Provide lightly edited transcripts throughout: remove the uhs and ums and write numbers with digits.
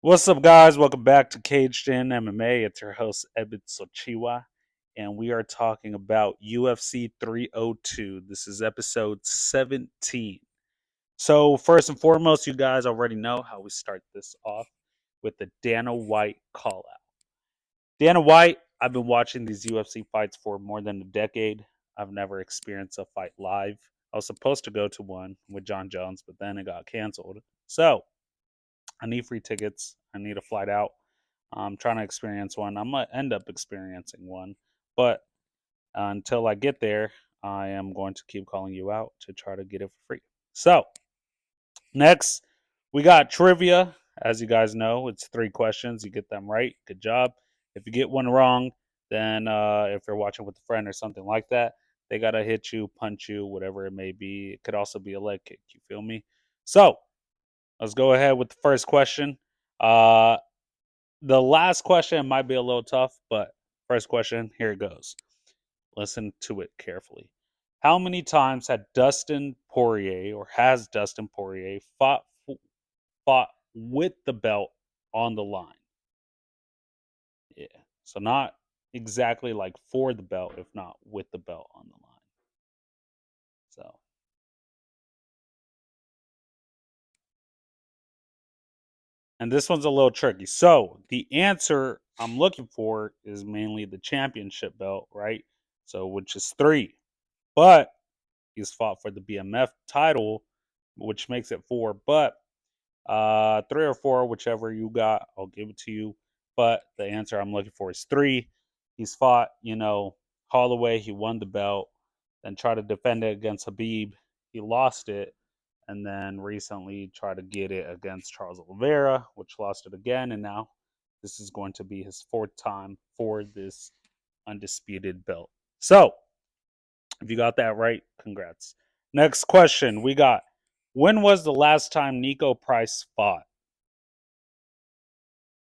What's up, guys? Welcome back to CagedIn MMA. It's your host, Ebit Sochiwa, and we are talking about UFC 302. This is episode 17. So, first and foremost, you guys already know how we start this off with the Dana White call out. Dana White, I've been watching these UFC fights for more than a decade. I've never experienced a fight live. I was supposed to go to one with John Jones, but then it got canceled. So, I need free tickets. I need a flight out. I'm trying to experience one. I'm going to end up experiencing one. But until I get there, I am going to keep calling you out to try to get it for free. So, next, we got trivia. As you guys know, it's 3 questions. You get them right. Good job. If you get one wrong, then if you're watching with a friend or something like that, they got to hit you, punch you, whatever it may be. It could also be a leg kick. You feel me? So, let's go ahead with the first question. Uh, the last question might be a little tough, but first question, here it goes. Listen to it carefully. How many times had Dustin Poirier or has Dustin Poirier fought with the belt on the line? Yeah. So not exactly like for the belt, if not with the belt on the line. So and this one's a little tricky. So the answer I'm looking for is mainly the championship belt, right? So which is 3. But he's fought for the BMF title, which makes it 4. But 3 or 4, whichever you got, I'll give it to you. But the answer I'm looking for is 3. He's fought, Holloway. He won the belt, then tried to defend it against Habib. He lost it, and then recently tried to get it against Charles Oliveira, which lost it again. And now this is going to be his 4th time for this undisputed belt. So if you got that right, congrats. Next question we got: when was the last time Nico Price fought?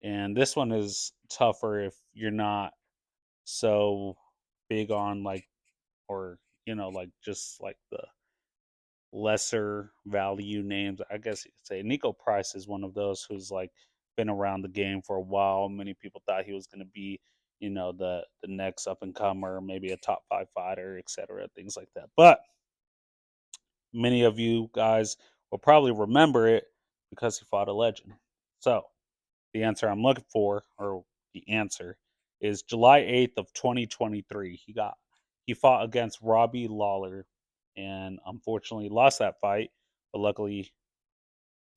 And this one is tougher if you're not so big on or like just like the lesser value names. I guess you could say Nico Price is one of those who's like been around the game for a while. Many people thought he was going to be, the next up and comer, maybe a top 5 fighter, etc., things like that. But many of you guys will probably remember it because he fought a legend. So the answer I'm looking for, or the answer, is July 8th of 2023. He fought against Robbie Lawler, and unfortunately lost that fight. But luckily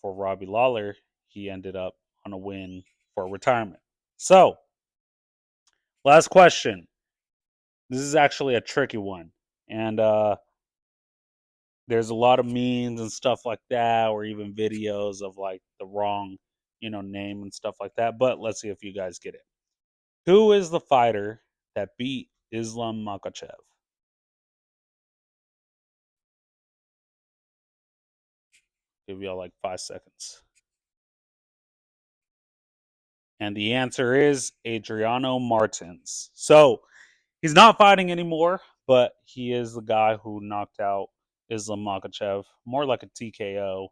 for Robbie Lawler, he ended up on a win for retirement. So last question. This is actually a tricky one, and there's a lot of memes and stuff like that, or even videos of like the wrong, name and stuff like that. But let's see if you guys get it. Who is the fighter that beat Islam Makhachev? Give y'all like 5 seconds. And the answer is Adriano Martins. So he's not fighting anymore, but he is the guy who knocked out Islam Makhachev, more like a TKO.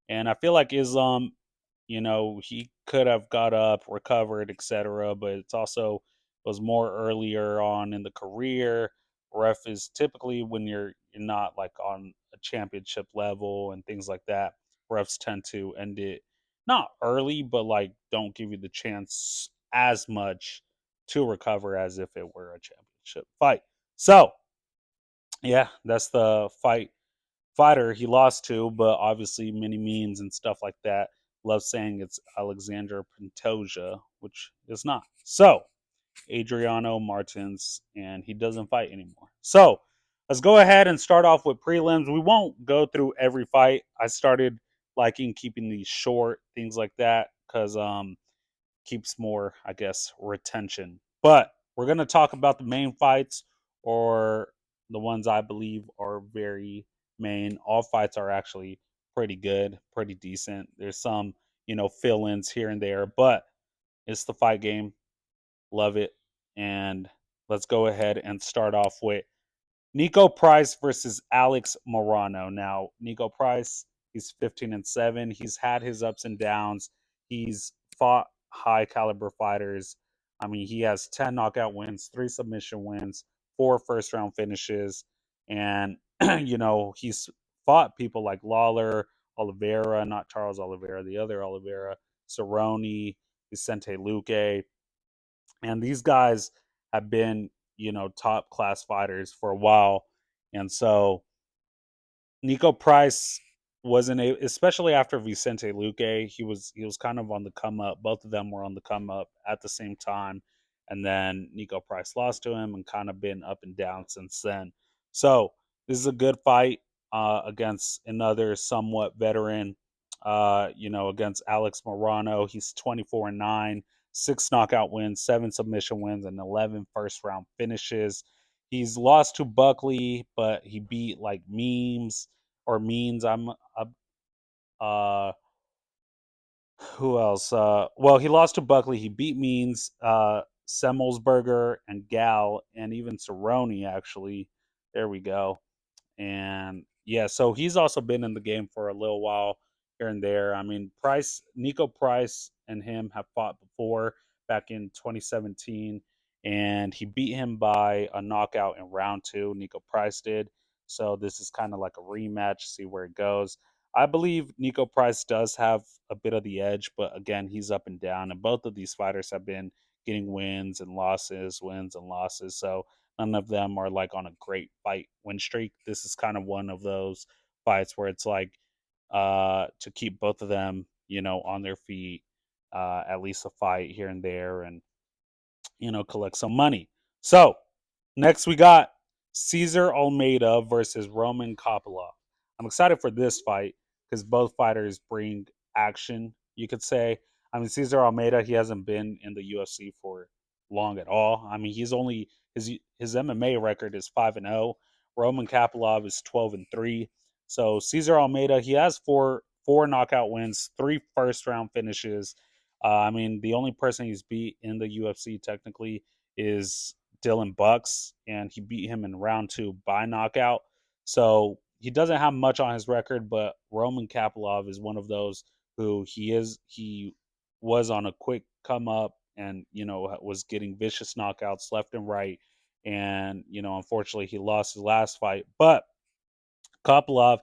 And I feel like Islam, he could have got up, recovered, etc. But it's also was more earlier on in the career. Ref is typically when you're not like on a championship level and things like that. Refs tend to end it not early, but like don't give you the chance as much to recover as if it were a championship fight. So yeah, that's the fighter he lost to, but obviously many memes and stuff like that love saying it's Alexander Pantoja, which is not. So Adriano Martins, and he doesn't fight anymore. So let's go ahead and start off with prelims. We won't go through every fight. I started liking keeping these short, things like that, because keeps more, I guess, retention. But we're going to talk about the main fights, or the ones I believe are very main. All fights are actually pretty good, pretty decent. There's some, fill ins here and there, but it's the fight game. Love it. And let's go ahead and start off with Nico Price versus Alex Morano. Now, Nico Price, he's 15-7. He's had his ups and downs. He's fought high caliber fighters. I mean, he has 10 knockout wins, 3 submission wins, 4 first round finishes, and he's fought people like Lawler, Oliveira, not Charles Oliveira, the other Oliveira, Cerrone, Vicente Luque, and these guys have been, top class fighters for a while. And so Nico Price wasn't a, especially after Vicente Luque, he was kind of on the come up. Both of them were on the come up at the same time, and then Nico Price lost to him and kind of been up and down since then. So this is a good fight against another somewhat veteran. Against Alex Morano, he's 24-9, 6 knockout wins, 7 submission wins, and 11 first round finishes. He's lost to Buckley, but he beat like memes or means. Uh who else? Well, he lost to Buckley. He beat Means, Semmelsberger, and Gal, and even Cerrone. Actually, there we go. And yeah, so he's also been in the game for a little while here and there. I mean, Nico Price and him have fought before back in 2017, and he beat him by a knockout in round two. Nico Price did. So this is kind of like a rematch, see where it goes. I believe Nico Price does have a bit of the edge, but again, he's up and down, and both of these fighters have been getting wins and losses, wins and losses. So none of them are like on a great fight win streak. This is kind of one of those fights where it's like to keep both of them, on their feet, at least a fight here and there, and collect some money. So next we got Cesar Almeida versus Roman Kopylov. I'm excited for this fight because both fighters bring action, you could say. I mean, Cesar Almeida, he hasn't been in the UFC for long at all. I mean, he's only his MMA record is 5-0. Roman Kopylov is 12-3. So Cesar Almeida, he has four knockout wins, 3 first round finishes. I mean, the only person he's beat in the UFC technically is Dylan Bucks, and he beat him in round 2 by knockout. So he doesn't have much on his record, but Roman Kopylov is one of those who he was on a quick come up and was getting vicious knockouts left and right, and unfortunately he lost his last fight. But Kopylov,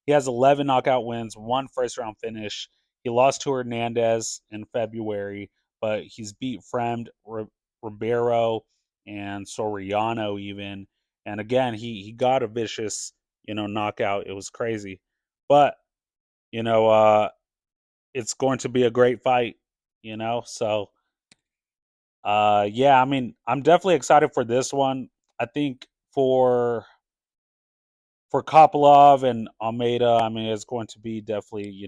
he has 11 knockout wins, 1 first round finish. He lost to Hernandez in February, but he's beat Fremd, Ribeiro, and Soriano even. And again, he got a vicious, knockout. It was crazy. But, you know, uh, it's going to be a great fight, So, yeah, I mean, I'm definitely excited for this one. I think for Kopylov and Almeida, I mean, it's going to be definitely,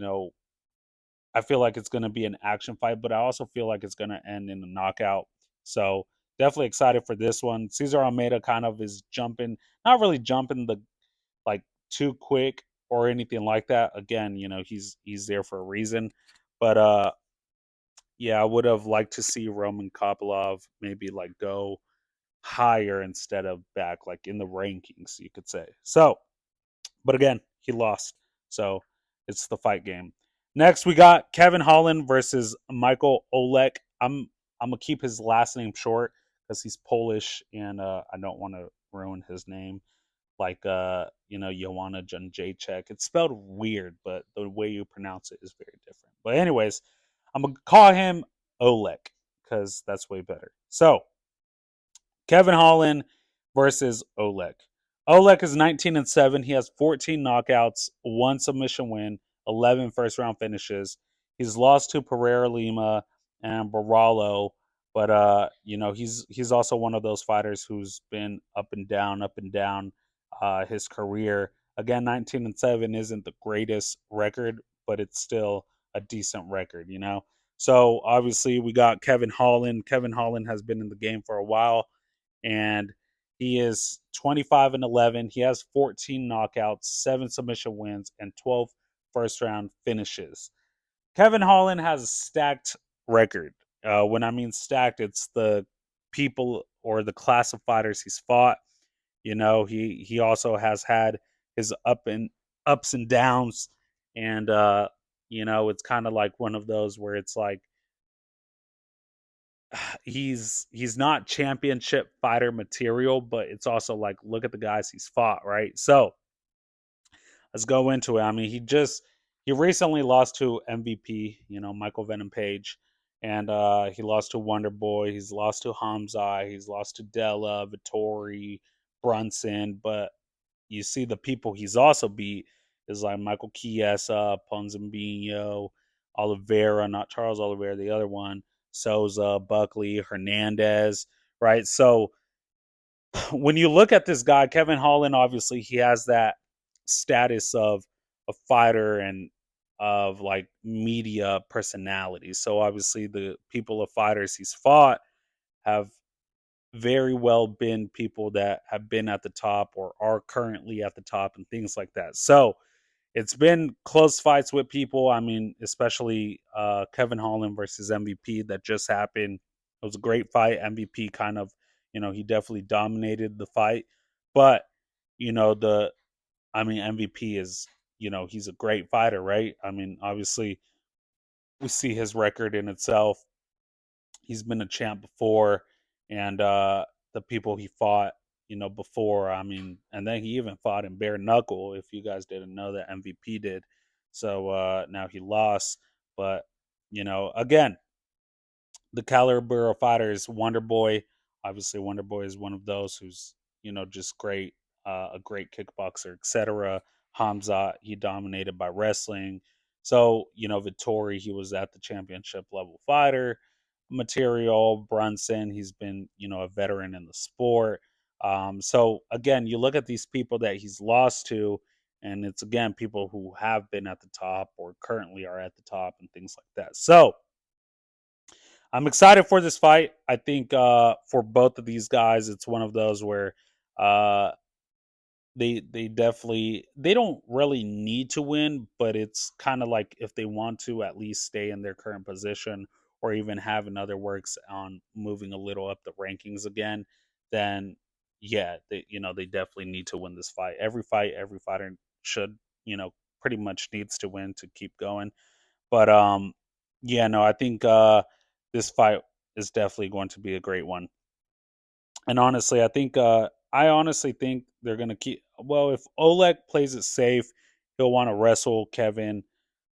I feel like it's going to be an action fight, but I also feel like it's going to end in a knockout. So definitely excited for this one. Cesar Almeida kind of is jumping, not really jumping the like too quick or anything like that. Again, he's there for a reason. But yeah, I would have liked to see Roman Kopylov maybe like go higher instead of back, like in the rankings, you could say. So but again, he lost. So it's the fight game. Next, we got Kevin Holland versus Michael Olek. I'm gonna keep his last name short because he's Polish and I don't want to ruin his name. Like Joanna Jędrzejczyk. It's spelled weird, but the way you pronounce it is very different. But anyways, I'm gonna call him Olek because that's way better. So Kevin Holland versus Olek. Olek is 19-7. He has 14 knockouts, 1 submission win, 11 first round finishes. He's lost to Pereira Lima and Baralo, but he's also one of those fighters who's been up and down his career. Again, 19-7 isn't the greatest record, but it's still a decent record. So obviously we got Kevin Holland. Kevin Holland has been in the game for a while and he is 25-11. He has 14 knockouts, 7 submission wins, and 12 first round finishes. Kevin Holland has a stacked record. When I mean stacked, it's the people or the class of fighters he's fought. He also has had his ups and downs, and it's kind of like one of those where it's like he's not championship fighter material, but it's also like look at the guys he's fought, right? So let's go into it. I mean, he recently lost to MVP, Michael Venom Page, and he lost to Wonder Boy. He's lost to Hamza. He's lost to Della, Vittori, Brunson. But you see the people he's also beat is like Michael Chiesa, Ponzinibbio, Oliveira, not Charles Oliveira, the other one, Souza, Buckley, Hernandez, right? So when you look at this guy, Kevin Holland, obviously he has that status of a fighter and of like media personality. So obviously the people of fighters he's fought have very well been people that have been at the top or are currently at the top and things like that. So it's been close fights with people. I mean, especially Kevin Holland versus MVP that just happened. It was a great fight. MVP kind of, he definitely dominated the fight. But, you know, the, I mean, MVP is, he's a great fighter, right? I mean, obviously, we see his record in itself. He's been a champ before, and the people he fought, before. I mean, and then he even fought in bare knuckle. If you guys didn't know that, MVP did. So now he lost, but again, the caliber of fighters, Wonder Boy. Obviously, Wonder Boy is one of those who's just great, a great kickboxer, etc. Hamza, he dominated by wrestling. So Vittori, he was at the championship level fighter material. Brunson, he's been a veteran in the sport. So again, you look at these people that he's lost to, and it's again people who have been at the top or currently are at the top and things like that. So I'm excited for this fight. I think for both of these guys, it's one of those where uh, they definitely they don't really need to win, but it's kind of like if they want to at least stay in their current position or even have another works on moving a little up the rankings again, then yeah, they definitely need to win this fight. Every fighter should pretty much needs to win to keep going. But yeah, no, I think this fight is definitely going to be a great one. And honestly, I honestly think they're gonna keep. Well, if Oleg plays it safe, he'll want to wrestle Kevin.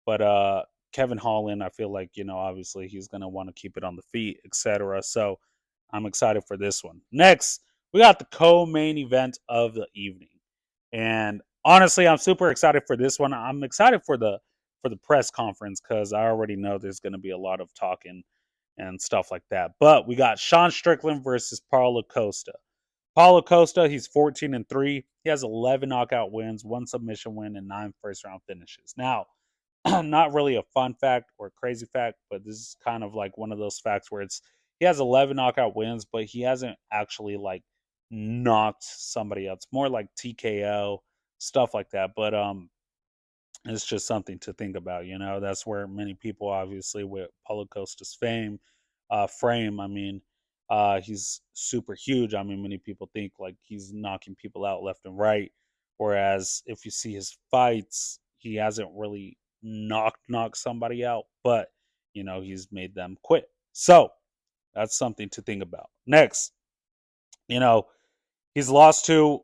But Kevin Holland, I feel like obviously he's gonna want to keep it on the feet, etc. So I'm excited for this one. Next, we got the co-main event of the evening, and honestly, I'm super excited for this one. I'm excited for the press conference because I already know there's gonna be a lot of talking and stuff like that. But we got Sean Strickland versus Paulo Costa. Paulo Costa, he's 14-3. He has 11 knockout wins, one submission win, and 9 first round finishes. Now, not really a fun fact or a crazy fact, but this is kind of like one of those facts where he has 11 knockout wins, but he hasn't actually like knocked somebody else. More like TKO stuff like that. But it's just something to think about. That's where many people, obviously, with Paulo Costa's frame. I mean, he's super huge. I mean, many people think like he's knocking people out left and right. Whereas if you see his fights, he hasn't really knocked somebody out, but he's made them quit. So that's something to think about. Next, you know, He's lost to.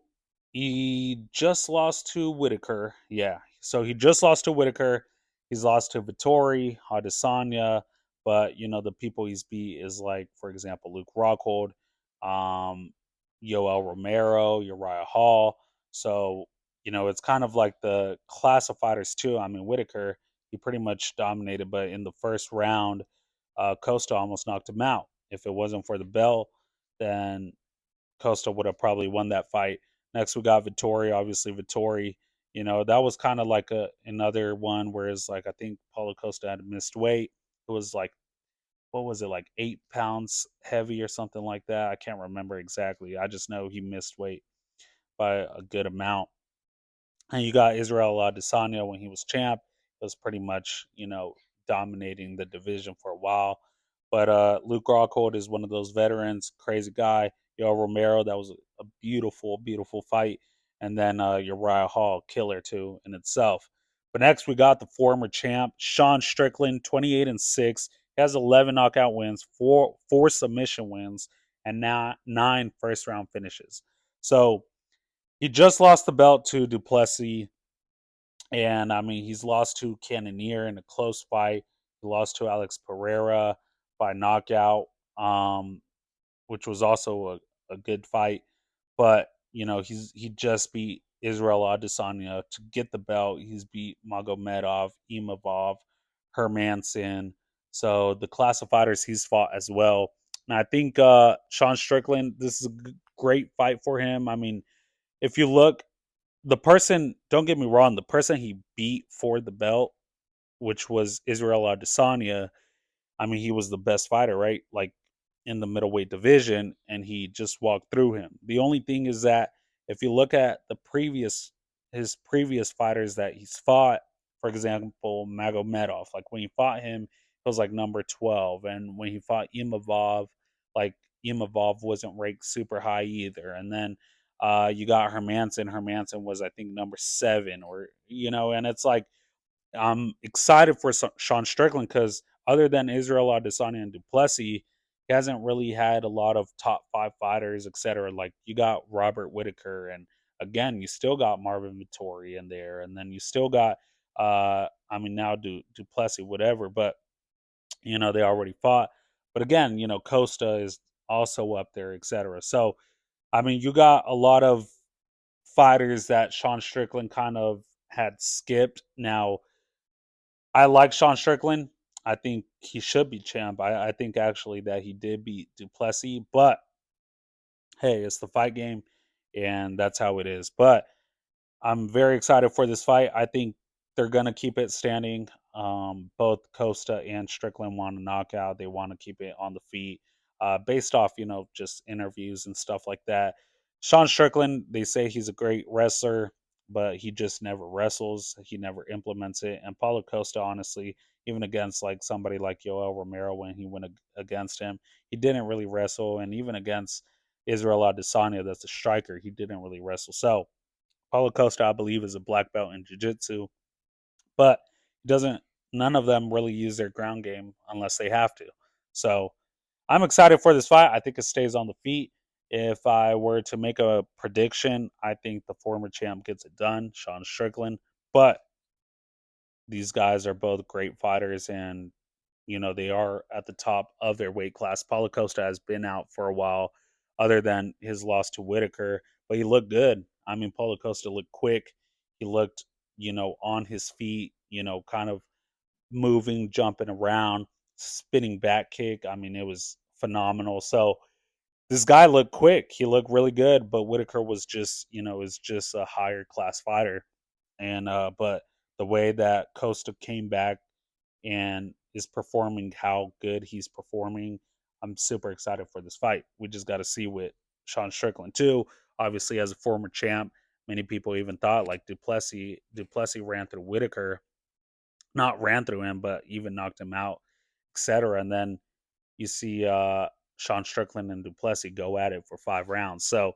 He just lost to Whitaker. Yeah. So he just lost to Whitaker. He's lost to Vittori, Adesanya, but the people he's beat is like, for example, Luke Rockhold, um, Yoel Romero, Uriah Hall. So it's kind of like the class of fighters too. I mean, Whitaker, he pretty much dominated, but in the first round, Costa almost knocked him out. If it wasn't for the bell, then Costa would have probably won that fight. Next, we got Vittori. Obviously, Vittori. That was kind of like another one. Whereas, like I think Paulo Costa had missed weight. It was like what was it like 8 pounds heavy or something like that. I can't remember exactly. I just know he missed weight by a good amount. And you got Israel Adesanya when he was champ. It was pretty much, dominating the division for a while. But Luke Rockhold is one of those veterans, crazy guy. Yo Romero, that was a beautiful, beautiful fight. And then Uriah Hall, killer too in itself. But next we got the former champ, Sean Strickland, 28-6. He has 11 knockout wins, four submission wins, and now 9 first round finishes. So he just lost the belt to Duplessis, and I mean he's lost to Cannonier in a close fight. He lost to Alex Pereira by knockout, which was also a good fight. But he just beat Israel Adesanya to get the belt. He's beat Magomedov, Imavov, Hermanson. So the class of fighters he's fought as well. And I think Sean Strickland, this is a great fight for him. I mean, if you look, the person, don't get me wrong, the person he beat for the belt, which was Israel Adesanya, I mean, he was the best fighter, right? Like in the middleweight division, and he just walked through him. The only thing is that if you look at his previous fighters that he's fought, for example, Magomedov, like when he fought him, it was like number 12, and when he fought Imavov, like Imavov wasn't ranked super high either, and then you got Hermanson. Hermanson was, I think, number 7, or and it's like I'm excited for Sean Strickland because other than Israel Adesanya and Duplessis, he hasn't really had a lot of top 5 fighters, etc. Like you got Robert Whitaker, and again, you still got Marvin Vittori in there, and then you still got, I mean, now Duplessis, whatever, but they already fought. But again, Costa is also up there, etc. So, I mean, you got a lot of fighters that Sean Strickland kind of had skipped. Now, I like Sean Strickland. I think he should be champ. I think actually that he did beat Duplessis, but hey, it's the fight game, and that's how it is. But I'm very excited for this fight. I think they're gonna keep it standing. Both Costa and Strickland want a knockout. They want to keep it on the feet, based off just interviews and stuff like that. Sean Strickland, they say he's a great wrestler, but he just never wrestles. He never implements it. And Paulo Costa, honestly, even against like somebody like Yoel Romero when he went against him, he didn't really wrestle. And even against Israel Adesanya, that's a striker, he didn't really wrestle. So Paulo Costa, I believe, is a black belt in jiu-jitsu, but doesn't none of them really use their ground game unless they have to. So I'm excited for this fight. I think it stays on the feet. If I were to make a prediction, I think the former champ gets it done, Sean Strickland. But these guys are both great fighters, and they are at the top of their weight class. Paulo Costa has been out for a while, other than his loss to Whitaker, but he looked good. I mean, Paulo Costa looked quick. He looked, on his feet, kind of moving, jumping around, spinning back kick. I mean, it was phenomenal. So this guy looked quick. He looked really good, but Whitaker was just, is just a higher class fighter. And but the way that Costa came back and is performing how good he's performing, I'm super excited for this fight. We just got to see with Sean Strickland too. Obviously, as a former champ, many people even thought like Duplessis ran through Whitaker, not ran through him, but even knocked him out, etc. And then you see Sean Strickland and Duplessis go at it for 5 rounds. So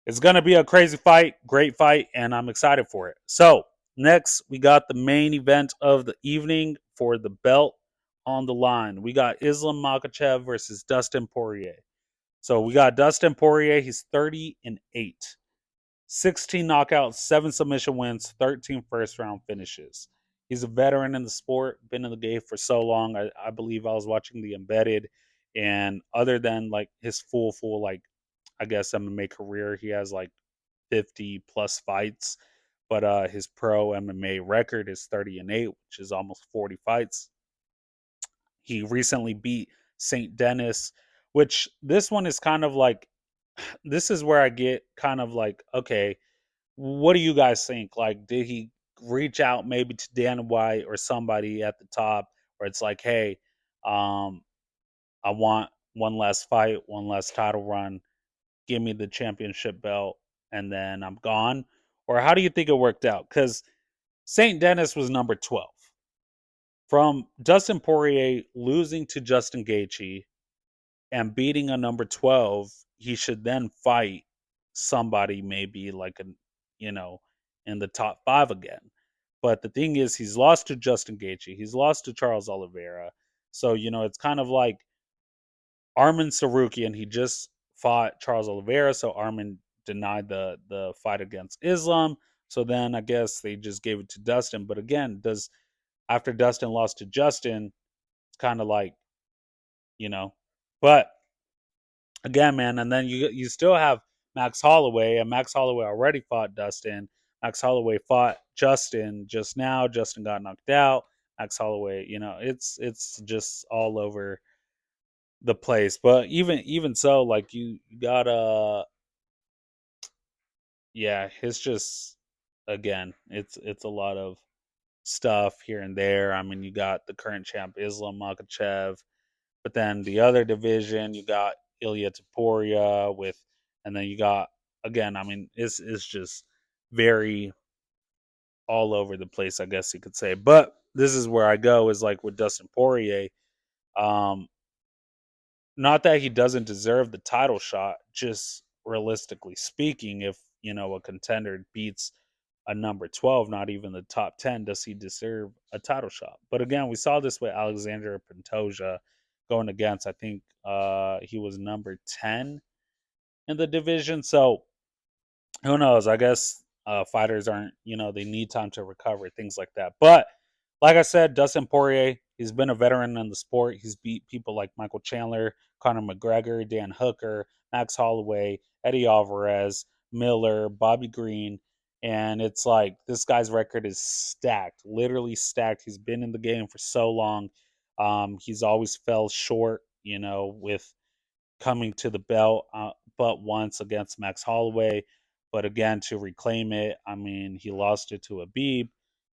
it's going to be a crazy fight, great fight, and I'm excited for it. So, next, we got the main event of the evening for the belt on the line. We got Islam Makhachev versus Dustin Poirier. So, we got Dustin Poirier. He's 30-8, 16 knockouts, 7 submission wins, 13 first round finishes. He's a veteran in the sport, been in the game for so long. I believe I was watching the Embedded, and other than like his full, like, I guess MMA career, he has like 50 plus fights, but his pro MMA record is 30-8, which is almost 40 fights. He recently beat St. Dennis, which this one is kind of like, this is where I get kind of like, okay, what do you guys think? Like, did he reach out maybe to Dan White or somebody at the top where it's like, hey, um, I want one last fight, one last title run, give me the championship belt, and then I'm gone? Or how do you think it worked out? Because St. Dennis was number 12. From Dustin Poirier losing to Justin Gaethje and beating a number 12, he should then fight somebody maybe like you know, in the top 5 again. But the thing is, he's lost to Justin Gaethje. He's lost to Charles Oliveira. So, it's kind of like Armin Sarukian. He just fought Charles Oliveira, so Armin denied the fight against Islam. So then I guess they just gave it to Dustin. But again, does after Dustin lost to Justin, it's kind of like, you know, but again, man, and then you still have Max Holloway, and Max Holloway already fought Dustin. Max Holloway fought Justin just now. Justin got knocked out. Max Holloway, it's just all over the place. But even so, like you got yeah, it's just again, it's a lot of stuff here and there. I mean, you got the current champ Islam Makhachev. But then the other division, you got Ilya Taporia with, and then you got again. I mean, it's just very all over the place, I guess you could say. But this is where I go is like with Dustin Poirier. Um, Not that he doesn't deserve the title shot, just realistically speaking, if a contender beats a number 12, not even the top 10, does he deserve a title shot? But again, we saw this with Alexander Pantoja going against, I think he was number 10 in the division. So who knows? I guess fighters aren't, they need time to recover, things like that. But like I said, Dustin Poirier, he's been a veteran in the sport. He's beat people like Michael Chandler, Conor McGregor, Dan Hooker, Max Holloway, Eddie Alvarez, Miller, Bobby Green. And it's like this guy's record is stacked, literally stacked. He's been in the game for so long. He's always fell short, with coming to the belt, but once against Max Holloway. But again, to reclaim it, I mean, he lost it to Habib.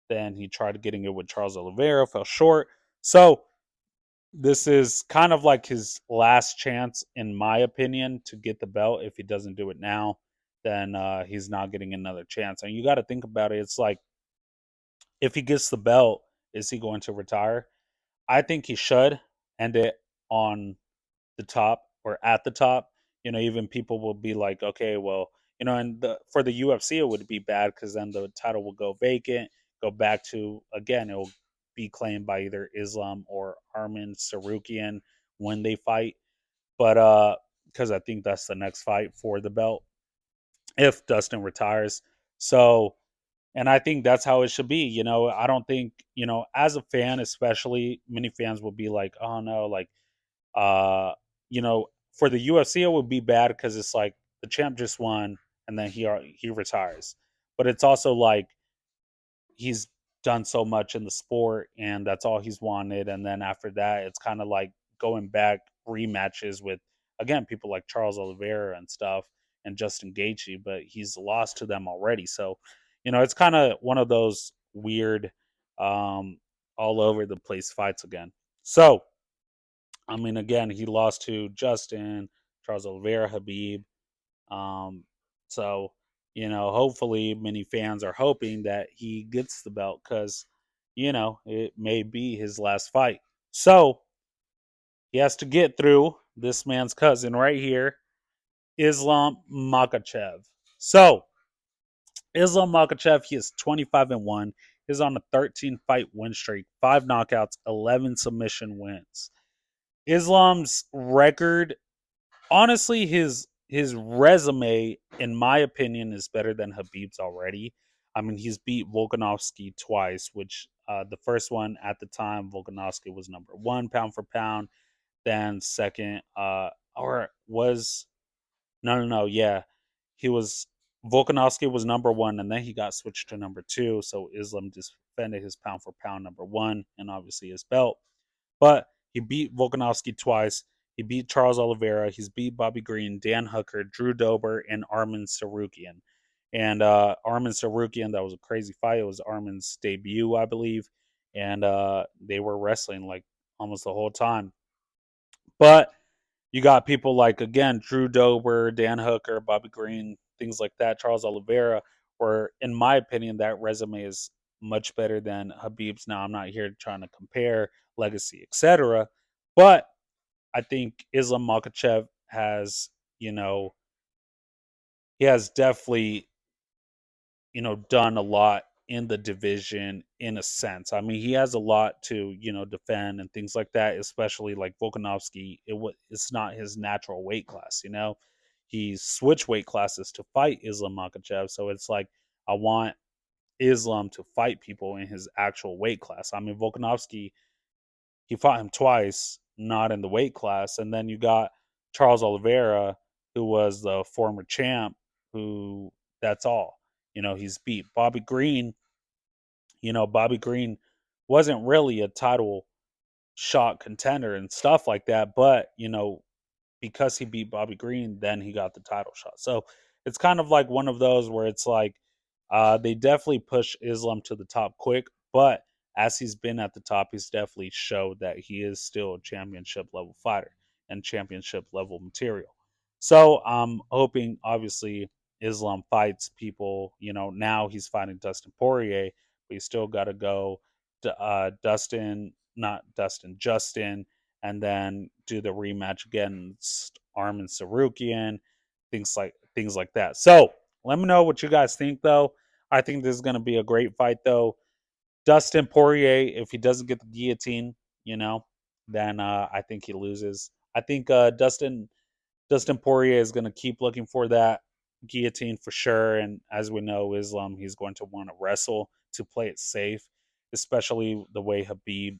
Then he tried getting it with Charles Oliveira, fell short. So this is kind of like his last chance, in my opinion, to get the belt. If he doesn't do it now, then he's not getting another chance. And you got to think about it. It's like if he gets the belt, is he going to retire? I think he should end it on the top or at the top. Even people will be like, okay, well, and for the UFC it would be bad because then the title will go vacant, go back to again, it will be claimed by either Islam or Armin Sarukian when they fight. But because I think that's the next fight for the belt if Dustin retires. So, and I think that's how it should be. I don't think, as a fan, especially, many fans will be like, oh no, like uh, for the UFC, it would be bad because it's like the champ just won and then he retires. But it's also like he's done so much in the sport and that's all he's wanted. And then after that, it's kind of like going back rematches with again people like Charles Oliveira and stuff and Justin Gaethje, but he's lost to them already. So, it's kind of one of those weird, um, all over the place fights again. So I mean, again, he lost to Justin, Charles Oliveira, Habib. Um, so, hopefully, many fans are hoping that he gets the belt because, it may be his last fight. So, he has to get through this man's cousin right here, Islam Makhachev. So, Islam Makhachev, he is 25-1. He's on a 13 fight win streak, 5 knockouts, 11 submission wins. Islam's record, honestly, his resume, in my opinion, is better than Habib's already. I mean, he's beat Volkanovski twice, which the first one at the time, Volkanovski was number one pound for pound. Then second, or was no, yeah, he was Volkanovski was number one, and then he got switched to number two. So Islam defended his pound for pound number one, and obviously his belt. But he beat Volkanovski twice. He beat Charles Oliveira. He's beat Bobby Green, Dan Hooker, Drew Dober, and Armin Sarukian. And Armin Sarukian, that was a crazy fight. It was Armin's debut, I believe. And they were wrestling like almost the whole time. But you got people like, again, Drew Dober, Dan Hooker, Bobby Green, things like that, Charles Oliveira, where, in my opinion, that resume is much better than Habib's. Now, I'm not here trying to compare legacy, etc. But I think Islam Makhachev has, he has definitely, done a lot in the division in a sense. I mean, he has a lot to, defend and things like that, especially like Volkanovski. It's not his natural weight class, He's switched weight classes to fight Islam Makhachev, so it's like I want Islam to fight people in his actual weight class. I mean, Volkanovski, he fought him twice, not in the weight class, and then you got Charles Oliveira, who was the former champ, who that's all. He's beat Bobby Green. Bobby Green wasn't really a title shot contender and stuff like that, but because he beat Bobby Green, then he got the title shot. So it's kind of like one of those where it's like they definitely push Islam to the top quick, but as he's been at the top, he's definitely showed that he is still a championship level fighter and championship level material. So I'm hoping, obviously, Islam fights people. Now he's fighting Dustin Poirier, but you still got to go to Justin, and then do the rematch against Armin Sarukian, things like that. So let me know what you guys think, though. I think this is going to be a great fight, though. Dustin Poirier, if he doesn't get the guillotine, then I think he loses. I think Dustin Poirier is going to keep looking for that guillotine for sure. And as we know, Islam, he's going to want to wrestle to play it safe, especially the way Habib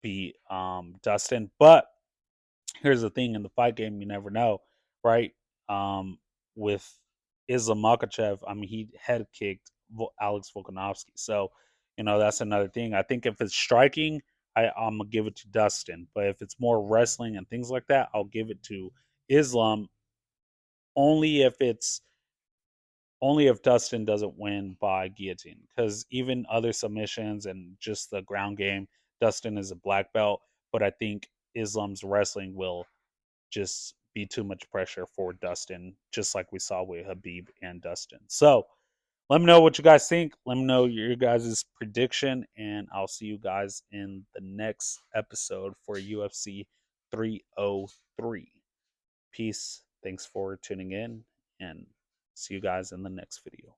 beat Dustin. But here's the thing: in the fight game, you never know, right? With Islam Makachev, I mean, he head kicked Alex Volkanovski, so that's another thing. I think if it's striking, I'm gonna give it to Dustin, but if it's more wrestling and things like that, I'll give it to Islam. Only if it's only if Dustin doesn't win by guillotine, because even other submissions and just the ground game, Dustin is a black belt, but I think Islam's wrestling will just be too much pressure for Dustin, just like we saw with Habib and Dustin. So let me know what you guys think. Let me know your guys' prediction, and I'll see you guys in the next episode for UFC 303. Peace. Thanks for tuning in, and see you guys in the next video.